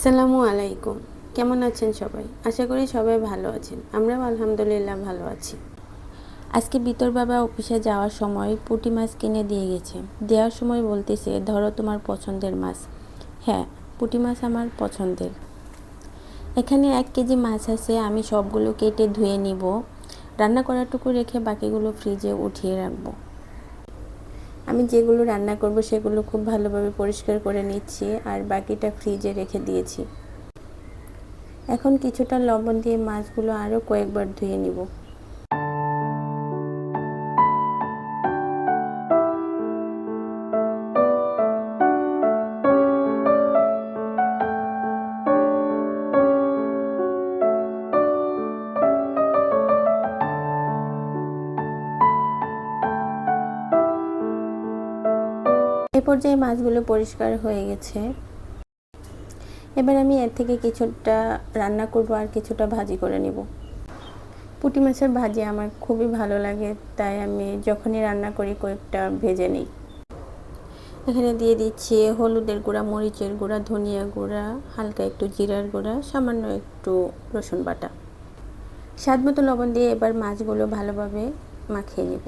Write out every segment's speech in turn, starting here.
আসসালামু আলাইকুম। কেমন আছেন সবাই? আশা করি সবাই ভালো আছেন। আমরাও আলহামদুলিল্লাহ ভালো আছি। আজকে বিতর বাবা অফিসে যাওয়ার সময় পুঁটি মাছ কিনে দিয়ে গেছে। দেওয়ার সময় বলতেছে, ধরো তোমার পছন্দের মাছ। হ্যাঁ, পুঁটি মাছ আমার পছন্দের। এখানে 1 কেজি মাছ আছে। আমি সবগুলো কেটে ধুয়ে নিব। রান্না করাটুকু রেখে বাকিগুলো ফ্রিজে উঠিয়ে রাখবো। আমি যেগুলো রান্না করব সেগুলো খুব ভালোভাবে পরিষ্কার করে নিচ্ছি আর বাকিটা ফ্রিজে রেখে দিয়েছি। এখন কিছুটা লবণ দিয়ে মাছগুলো আরও কয়েকবার ধুয়ে নিব। এ পর্যায়ে মাছগুলো পরিষ্কার হয়ে গেছে। এবার আমি এর থেকে কিছুটা রান্না করব আর কিছুটা ভাজি করে নেব। পুঁটি মাছের ভাজি আমার খুবই ভালো লাগে, তাই আমি যখনই রান্না করি কয়েকটা ভেজে নিই। এখানে দিয়ে দিচ্ছি হলুদের গুঁড়া, মরিচের গুঁড়া, ধনিয়া গুঁড়া, হালকা একটু জিরার গুঁড়া, সামান্য একটু রসুন বাটা, স্বাদ মতো লবণ দিয়ে এবার মাছগুলো ভালোভাবে মাখিয়ে নেব।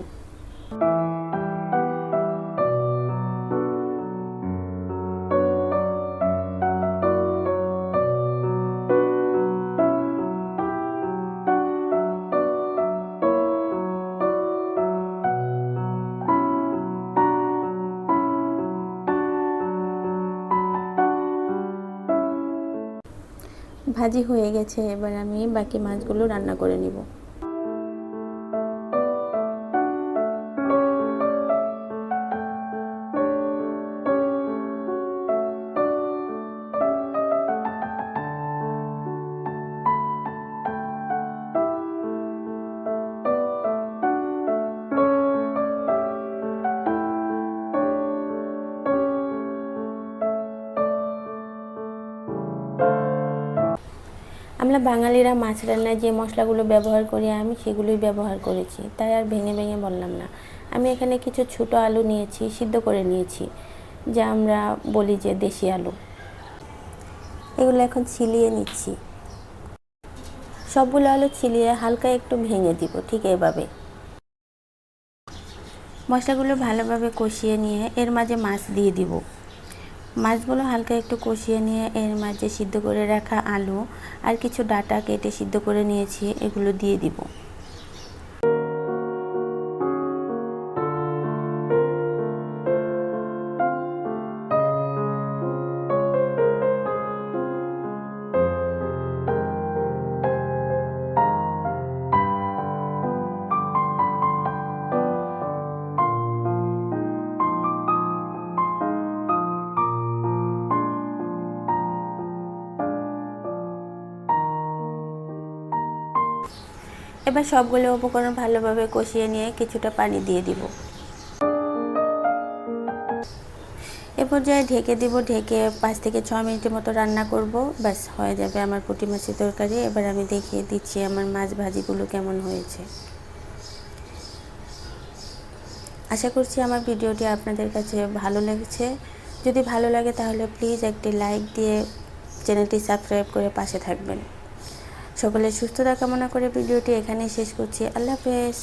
ভাজি হয়ে গেছে। এবার আমি বাকি মাছগুলো রান্না করে নিব। আমরা বাঙালিরা মাছ রান্নায় যে মশলাগুলো ব্যবহার করি আমি সেগুলোই ব্যবহার করেছি, তাই আর ভেঙে ভেঙে বললাম না। আমি এখানে কিছু ছোটো আলু নিয়েছি, সিদ্ধ করে নিয়েছি, যা আমরা বলি যে দেশি আলু। এগুলো এখন ছিলিয়ে নিচ্ছি। সবগুলো আলু ছিলিয়ে হালকা একটু ভেঙে দিব, ঠিক এভাবে। মশলাগুলো ভালোভাবে কষিয়ে নিয়ে এর মাঝে মাছ দিয়ে দিব। মাছগুলো হালকা একটু কষিয়ে নিয়ে এর মাঝে সিদ্ধ করে রাখা আলু আর কিছু ডাঁটা কেটে সিদ্ধ করে নিয়েছি, এগুলো দিয়ে দিব। এবার সবগুলো উপকরণ ভালোভাবে কষিয়ে নিয়ে কিছুটা পানি দিয়ে দিব। এ পর্যায়ে ঢেকে দিব। ঢেকে 5 থেকে 6 মিনিটের মতো রান্না করব। ব্যাস হয়ে যাবে আমার পুঁটি মাছের তরকারি। এবার আমি দেখিয়ে দিচ্ছি আমার মাছ ভাজিগুলো কেমন হয়েছে। আশা করছি আমার ভিডিওটি আপনাদের কাছে ভালো লেগেছে। যদি ভালো লাগে তাহলে প্লিজ একটি লাইক দিয়ে চ্যানেলটি সাবস্ক্রাইব করে পাশে থাকবেন। সকলের সুস্থতা কামনা করে ভিডিওটি এখানেই শেষ করছি। আল্লাহ হাফেজ।